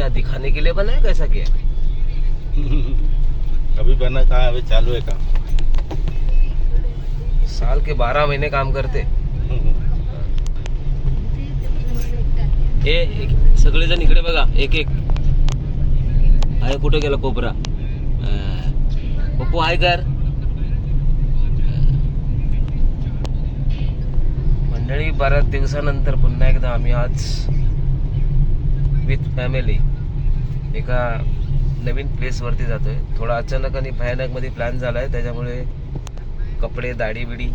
क्या दिखाने के लिए बना है कैसा क्या? अभी बना कहाँ, अभी चालू है काम. साल के 12 महीने काम करते. सगळेजण इकडे बघा, एक एक आहे. कुठे गेला कोपरा? पप्पू आहे कर. मंडळी, बऱ्याच दिवसानंतर पुन्हा एकदा आम्ही आज विथ फॅमिली एका नवीन प्लेसवरती जातोय. थोडा अचानक आणि भयानक मध्ये प्लॅन झालाय, त्याच्यामुळे कपडे दाढी बिडी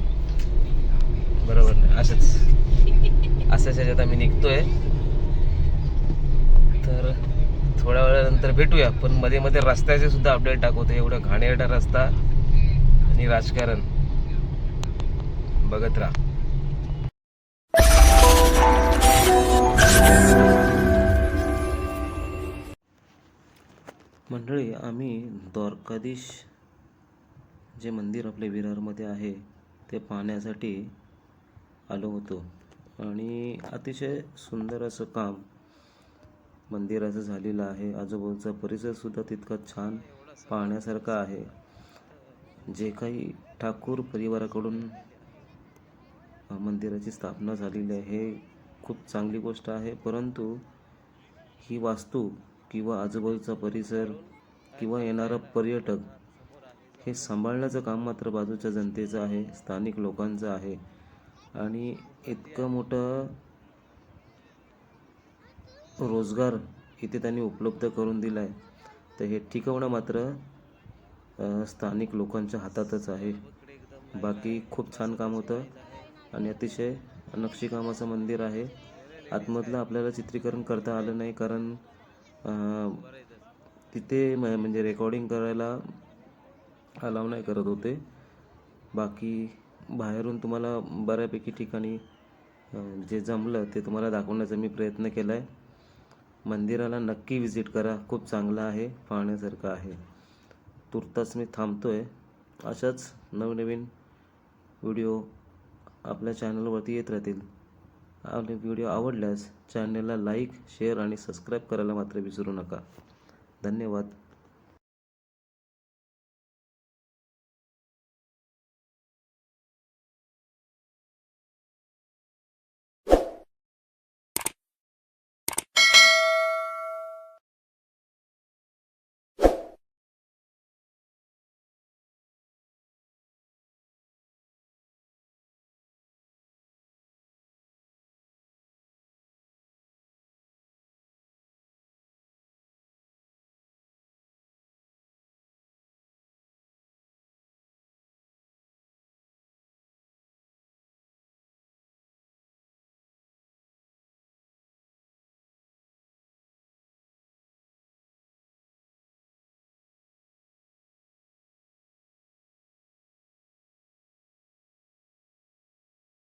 बरोबर नाही असंच ह्याच्यात आम्ही निघतोय. तर थोड्या वेळानंतर भेटूया. पण मध्ये मध्ये रस्त्याचे सुद्धा अपडेट दाखवतो. एवढं घाणेरडा रस्ता आणि राजकारण बघत राहा. मंडळी, आम्ही द्वारकाधीश जे मंदिर आपल्या विरारमध्ये आहे ते पाहण्यासाठी आलो होतो. आणि अतिशय सुंदर असं काम मंदिराचं झालेलं आहे. आजूबाजूचा परिसरसुद्धा तितका छान पाहण्यासारखा आहे. जे काही ठाकूर परिवाराकडून मंदिराची स्थापना झालेली आहे हे खूप चांगली गोष्ट आहे. परंतु ही वास्तू किंवा आजूबाजूचा परिसर किंवा येणारा पर्यटक हे सांभाळण्याचं काम मात्र बाजूच्या जनतेचं आहे, स्थानिक लोकांचं आहे. आणि इतकं मोठं रोजगार इथे त्यांनी उपलब्ध करून दिला आहे, तर हे टिकवणं मात्र स्थानिक लोकांच्या हातातच आहे. बाकी खूप छान काम होतं आणि अतिशय नक्षीकामाचं मंदिर आहे. आतमधलं आपल्याला चित्रीकरण करता आलं नाही, कारण तिथे म्हणजे रेकॉर्डिंग करायला अलाव नाही करत होते. बाकी बाहेरून तुम्हाला बऱ्यापैकी ठिकाणी जे जमलं ते तुम्हाला दाखवण्याचा मी प्रयत्न केला आहे. मंदिराला नक्की व्हिजिट करा, खूप चांगलं आहे, पाहण्यासारखं आहे. तुर्तास मी थांबतोय. अशाच नवनवीन व्हिडिओ आपल्या चॅनलवरती येत राहतील. आपले व्हिडिओ आवडल्यास चॅनलला लाईक, शेअर आणि सबस्क्राईब करायला मात्र विसरू नका. धन्यवाद.